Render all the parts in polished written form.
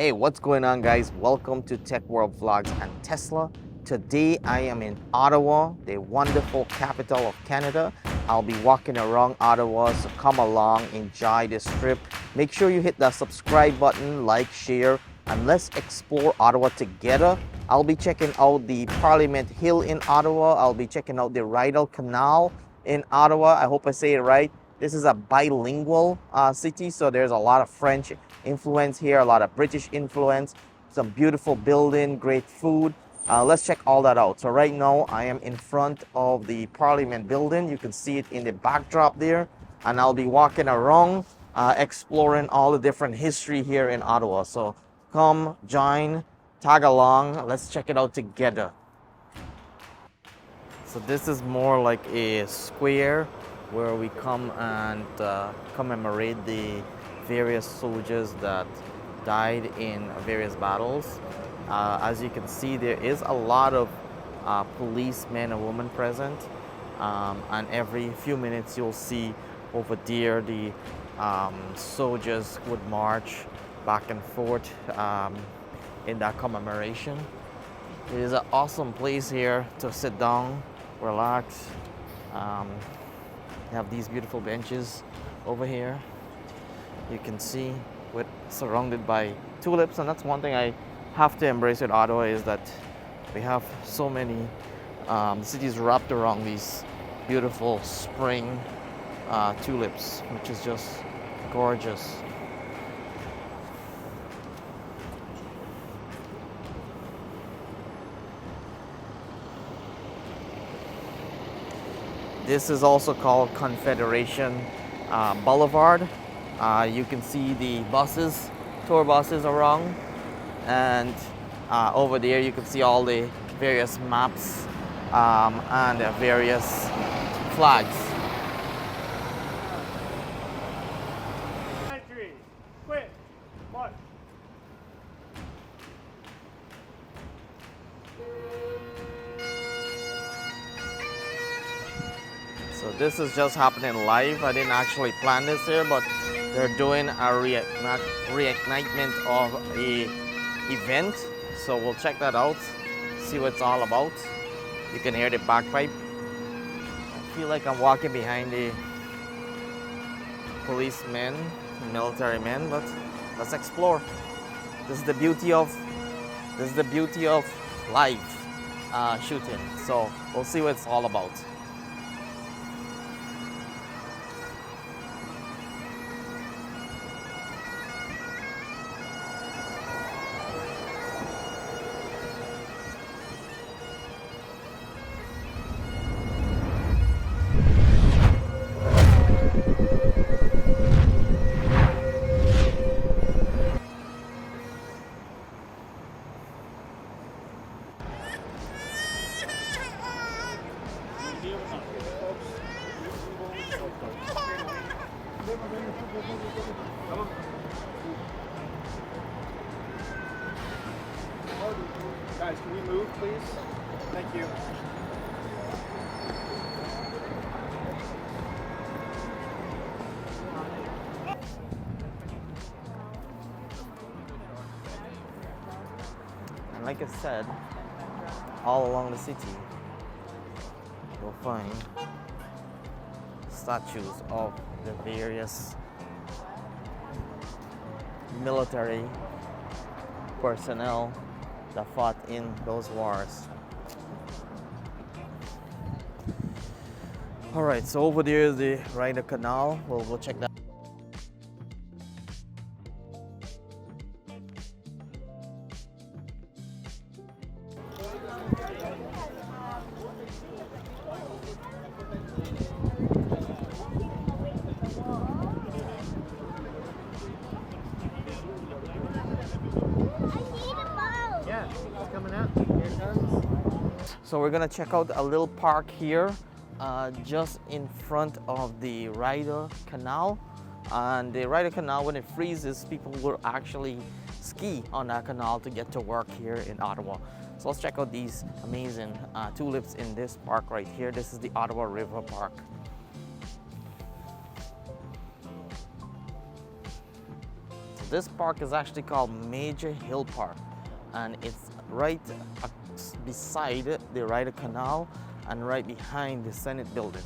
Hey, what's going on, guys? Welcome to Tech World Vlogs and Tesla. Today I am in Ottawa, the wonderful capital of Canada. I'll be walking around Ottawa, so come along, enjoy this trip. Make sure you hit the subscribe button, like, share, and let's explore Ottawa together. I'll be checking out the Parliament Hill in Ottawa. I'll be checking out the Rideau Canal in Ottawa. I hope I say it right. This is a bilingual city, so there's a lot of French influence here, a lot of British influence, some beautiful building, great food. Let's check all that out. So right now I am in front of the Parliament building. You can see it in the backdrop there, and I'll be walking around exploring all the different history here in Ottawa. So come join, tag along, let's check it out together. So this is more like a square where we come and commemorate the various soldiers that died in various battles. As you can see, there is a lot of policemen and women present, and every few minutes you'll see over there the soldiers would march back and forth in that commemoration. It is an awesome place here to sit down, relax. You have these beautiful benches over here. You can see we're surrounded by tulips, and that's one thing I have to embrace with Ottawa is that we have so many cities wrapped around these beautiful spring tulips, which is just gorgeous. This is also called Confederation Boulevard. You can see the buses, tour buses around, and over there you can see all the various maps and the various flags. Quick, march. So this is just happening live. I didn't actually plan this here, but they're doing a reignitement of a event. So we'll check that out, see what it's all about. You can hear the bagpipe. I feel like I'm walking behind the policemen, military men, but let's explore. This is the beauty of live shooting. So we'll see what it's all about. Guys, can we move, please? Thank you. And like I said, all along the city, you'll find statues of the various military personnel that fought in those wars. All right, so over there is the Rideau Canal. We'll go check that. Yeah, it's coming out. Here it comes. So we're gonna check out a little park here, just in front of the Rideau Canal. And the Rideau Canal, when it freezes, people will actually ski on that canal to get to work here in Ottawa. So let's check out these amazing tulips in this park right here. This is the Ottawa River Park. This park is actually called Major Hill Park, and it's right beside the Rideau Canal and right behind the Senate building.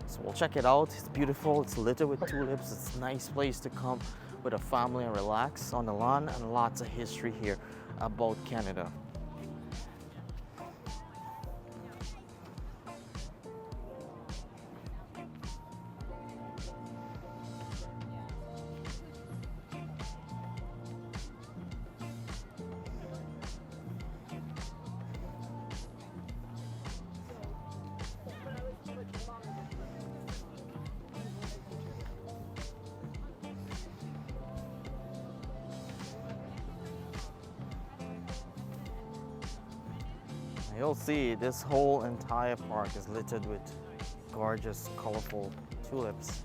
So we'll check it out. It's beautiful, it's littered with tulips. It's a nice place to come with a family and relax on the lawn, and lots of history here about Canada. You'll see this whole entire park is littered with gorgeous, colorful tulips.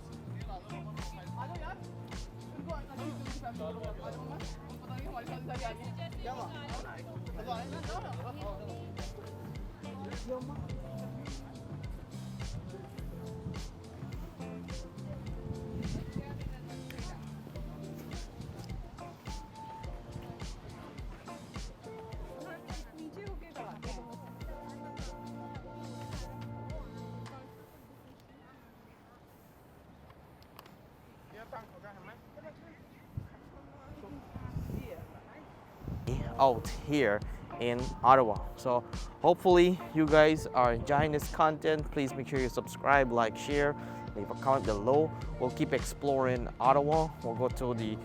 Out here in Ottawa. So hopefully you guys are enjoying this content. Please make sure you subscribe, like, share, leave a comment below. We'll keep exploring Ottawa. We'll go to the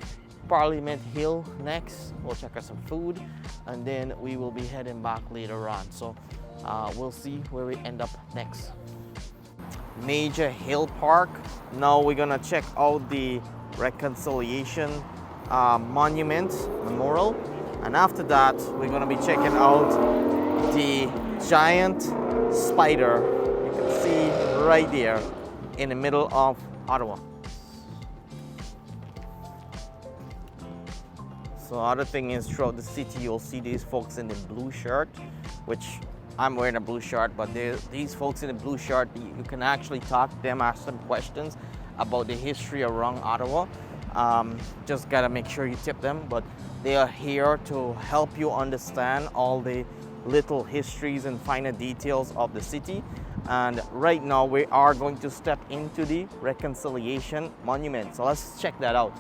Parliament Hill next. We'll check out some food, and then we will be heading back later on. So we'll see where we end up next. Major Hill Park. Now we're gonna check out the Reconciliation Monument Memorial, and after that we're gonna be checking out the giant spider you can see right there in the middle of Ottawa. So other thing is, throughout the city you'll see these folks in the blue shirt, which I'm wearing a blue shirt, but these folks in the blue shirt, you can actually talk to them, ask them questions about the history around Ottawa. Just gotta make sure you tip them, but they are here to help you understand all the little histories and finer details of the city. And right now we are going to step into the Reconciliation Monument. So let's check that out.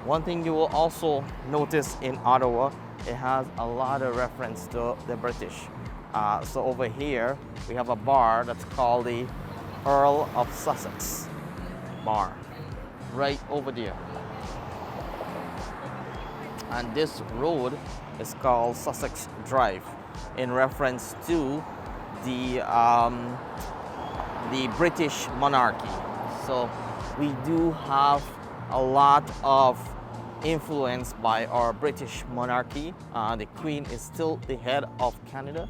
One thing you will also notice in Ottawa, it has a lot of reference to the British. So over here, we have a bar that's called the Earl of Sussex bar, right over there. And this road is called Sussex Drive, in reference to the British monarchy. So we do have a lot of influence by our British monarchy. The Queen is still the head of Canada,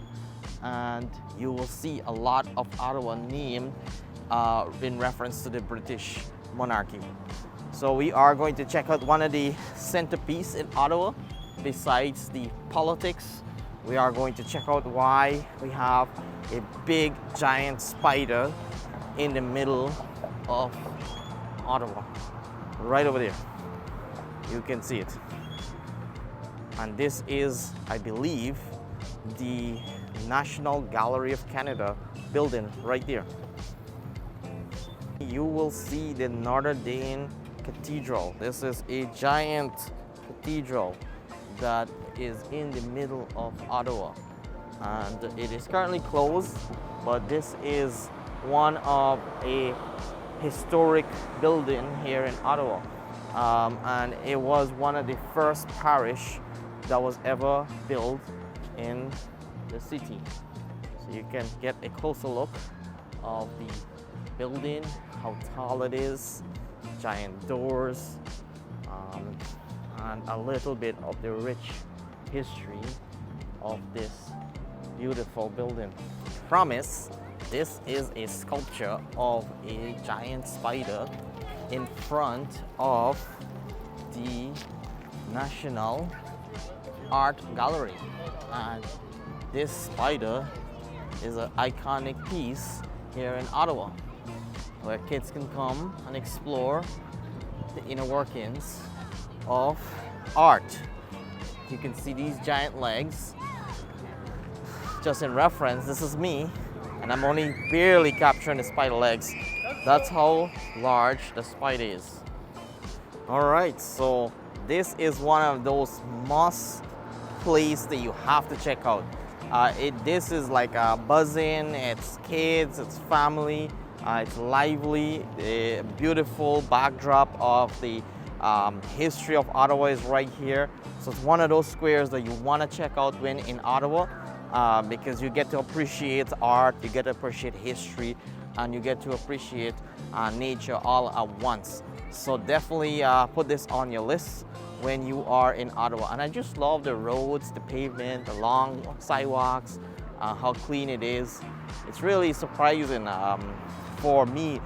and you will see a lot of Ottawa named in reference to the British monarchy. So we are going to check out one of the centerpieces in Ottawa. Besides the politics, we are going to check out why we have a big giant spider in the middle of Ottawa, right over there. You can see it. And this is, I believe, the National Gallery of Canada building right there. You will see the Notre Dame Cathedral. This is a giant cathedral that is in the middle of Ottawa, and it is currently closed, but this is one of a historic building here in Ottawa. And it was one of the first parish that was ever built in the city. So you can get a closer look of the building, how tall it is, giant doors, and a little bit of the rich history of this beautiful building. Promise, this is a sculpture of a giant spider in front of the National Art Gallery, and this spider is an iconic piece here in Ottawa, where kids can come and explore the inner workings of art. You can see these giant legs. Just in reference, this is me, and I'm only barely capturing the spider legs. That's how large the spider is. All right, so this is one of those must places that you have to check out. This is like buzzing, it's kids, it's family, it's lively. The beautiful backdrop of the history of Ottawa is right here. So it's one of those squares that you want to check out when in Ottawa, because you get to appreciate art, you get to appreciate history, and you get to appreciate nature all at once. So definitely put this on your list when you are in Ottawa. And I just love the roads, the pavement, the long sidewalks, how clean it is. It's really surprising for me,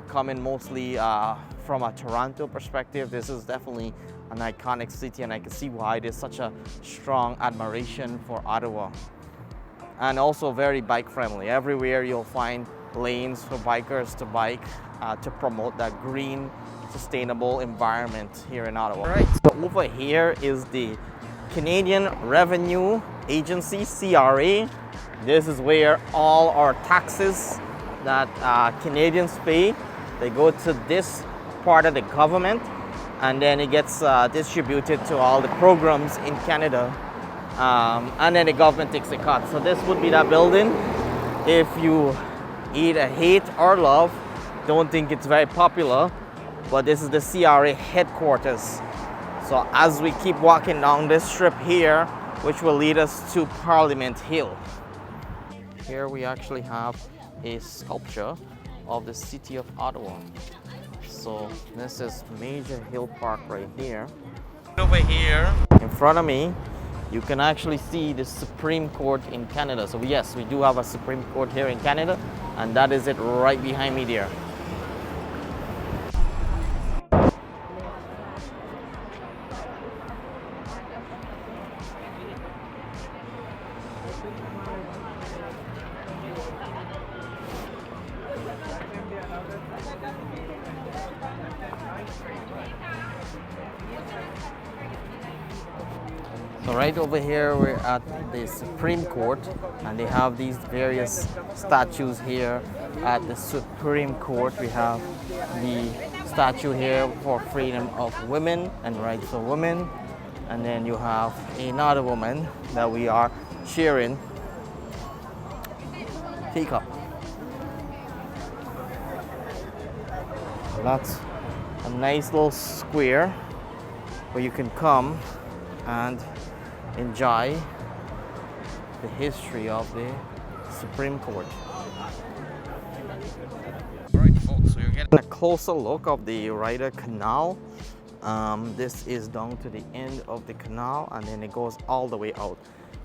coming mostly from a Toronto perspective. This is definitely an iconic city, and I can see why there's such a strong admiration for Ottawa. And also very bike friendly. Everywhere you'll find lanes for bikers to bike to promote that green, sustainable environment here in Ottawa. All right, so over here is the Canadian Revenue Agency, CRA. This is where all our taxes that Canadians pay, they go to this part of the government, and then it gets distributed to all the programs in Canada, and then the government takes a cut. So this would be that building. If you either hate or love, don't think it's very popular, but this is the CRA headquarters. So as we keep walking down this strip here, which will lead us to Parliament Hill. Here we actually have a sculpture of the city of Ottawa. So this is Major Hill Park right here. Over here in front of me, you can actually see the Supreme Court in Canada. So yes, we do have a Supreme Court here in Canada, and that is it right behind me there. So right over here, we're at the Supreme Court, and they have these various statues here at the Supreme Court. We have the statue here for freedom of women and rights for women, and then you have another woman that we are cheering. Teacup. That's a nice little square where you can come and enjoy the history of the Supreme Court. Alright folks, so you're getting a closer look of the Rideau Canal. This is down to the end of the canal, and then it goes all the way out.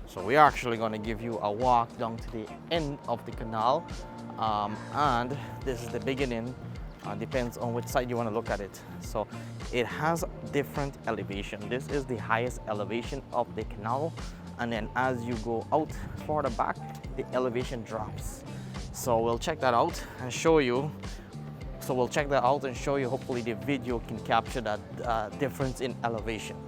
So we're actually going to give you a walk down to the end of the canal, and this is the beginning. Depends on which side you want to look at it. So it has different elevation. This is the highest elevation of the canal, and then as you go out further back, the elevation drops. So we'll check that out and show you. Hopefully the video can capture that difference in elevation.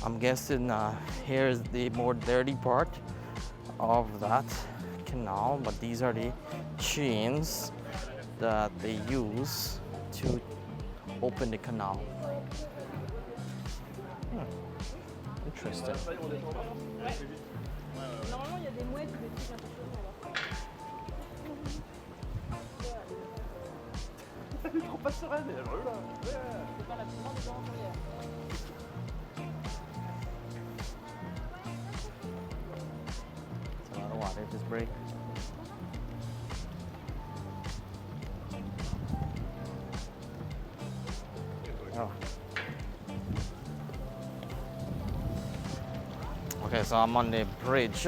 I'm guessing here's the more dirty part of that canal, but these are the chains that they use to open the canal. Interesting. Water just break. Oh. Okay, so I'm on the bridge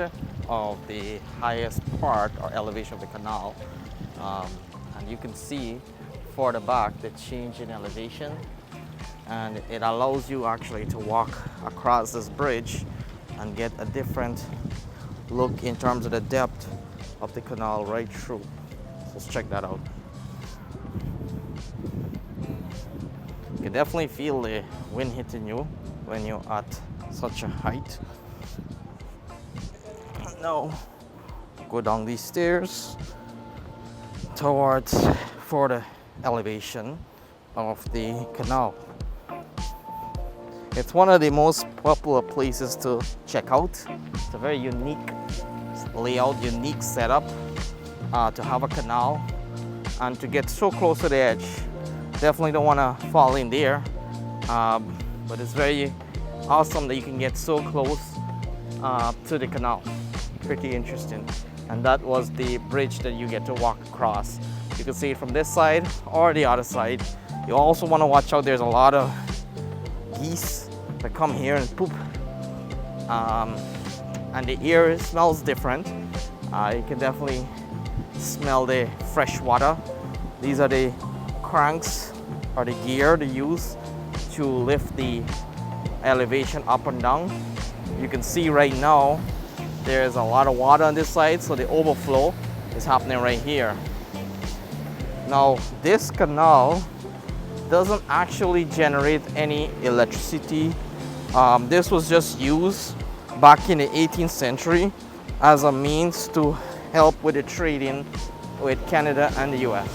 of the highest part or elevation of the canal. And you can see further back the change in elevation, and it allows you actually to walk across this bridge and get a different look in terms of the depth of the canal right through. So let's check that out. You can definitely feel the wind hitting you when you're at such a height. Now go down these stairs towards further elevation of the canal. It's one of the most popular places to check out. It's a very unique layout, unique setup to have a canal and to get so close to the edge. Definitely don't want to fall in there, but it's very awesome that you can get so close to the canal. Pretty interesting. And that was the bridge that you get to walk across. You can see it from this side or the other side. You also want to watch out, there's a lot of geese that come here and poop. And the air smells different. You can definitely smell the fresh water. These are the cranks or the gear they use to lift the elevation up and down. You can see right now there's a lot of water on this side, so the overflow is happening right here. Now this canal doesn't actually generate any electricity. This was just used back in the 18th century as a means to help with the trading with Canada and the US.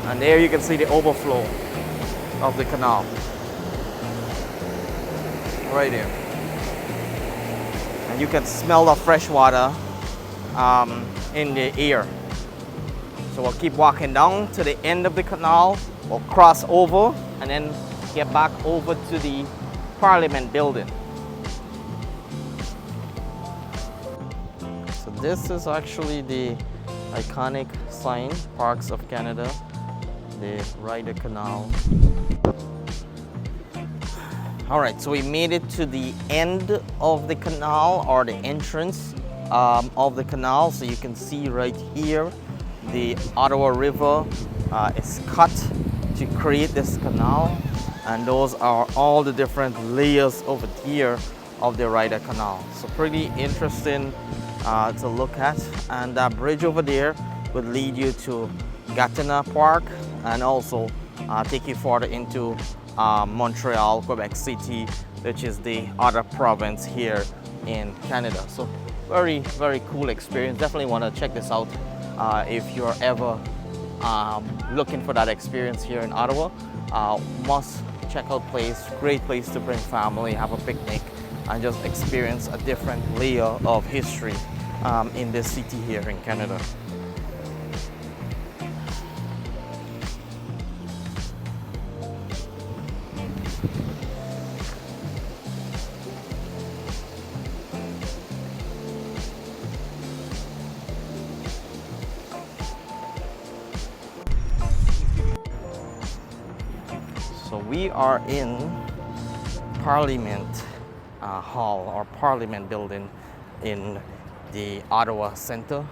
And there you can see the overflow of the canal. Right there. And you can smell the fresh water in the air. So we'll keep walking down to the end of the canal. We'll cross over and then get back over to the Parliament building. So this is actually the iconic sign, Parks of Canada, the Rideau Canal. All right, so we made it to the end of the canal, or the entrance of the canal. So you can see right here, the Ottawa River is cut to create this canal. And those are all the different layers over here of the Rideau Canal. So pretty interesting to look at. And that bridge over there would lead you to Gatineau Park and also take you further into Montreal, Quebec City, which is the other province here in Canada. So very, very cool experience. Definitely want to check this out if you're ever looking for that experience here in Ottawa. Must check out place, great place to bring family, have a picnic, and just experience a different layer of history in this city here in Canada. So we are in Parliament Hall or Parliament building in the Ottawa Centre,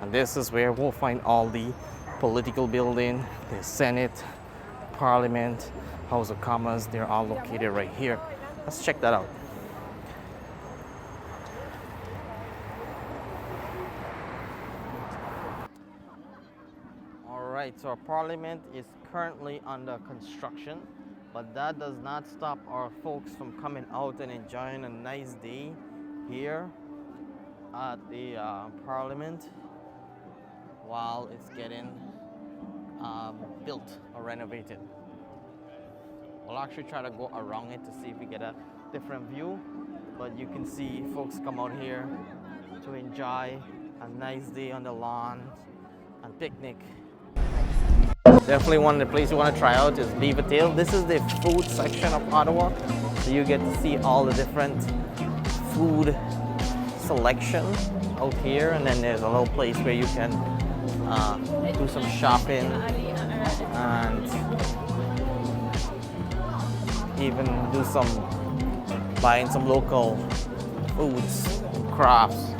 and this is where we'll find all the political building, the Senate, Parliament, House of Commons. They're all located right here. Let's check that out. Alright, so our Parliament is currently under construction, but that does not stop our folks from coming out and enjoying a nice day here at the Parliament while it's getting built or renovated. We'll actually try to go around it to see if we get a different view, but you can see folks come out here to enjoy a nice day on the lawn and picnic. Definitely one of the places you want to try out is Beaver Tail. This is the food section of Ottawa, so you get to see all the different food selection out here, and then there's a little place where you can do some shopping and even do some buying some local foods, crafts.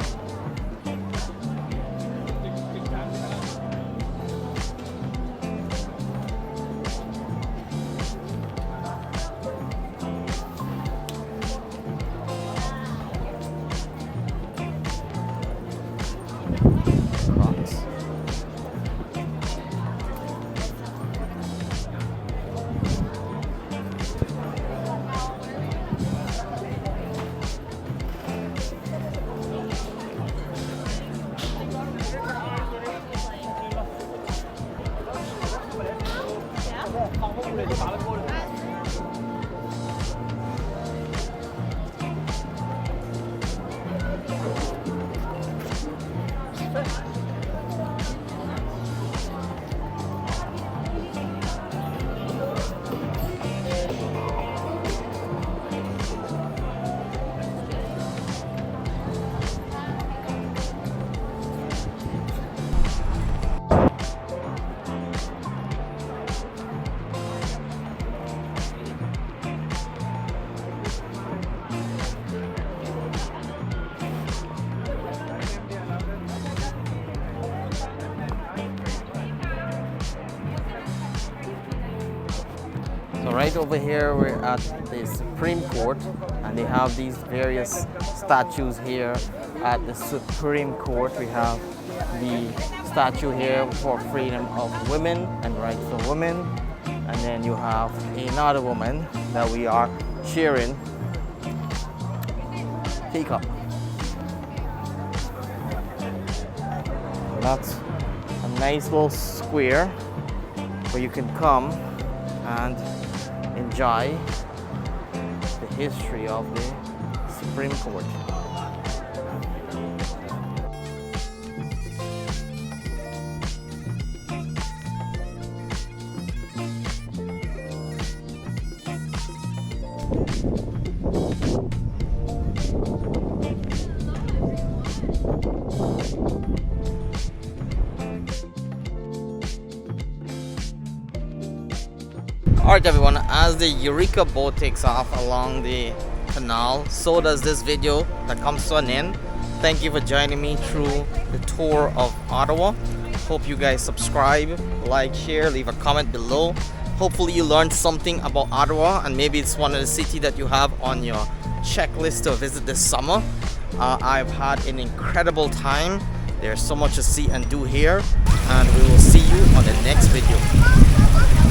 So right over here we're at the Supreme Court, and they have these various statues here at the Supreme Court. We have the statue here for freedom of women and rights of women, and then you have another woman that we are cheering, Teacup. That's a nice little square where you can come and enjoy the history of the Supreme Court. Alright everyone, as the Eureka boat takes off along the canal, so does this video that comes to an end. Thank you for joining me through the tour of Ottawa. Hope you guys subscribe, like, share, leave a comment below. Hopefully you learned something about Ottawa, and maybe it's one of the cities that you have on your checklist to visit this summer. I've had an incredible time. There's so much to see and do here, and we will see you on the next video.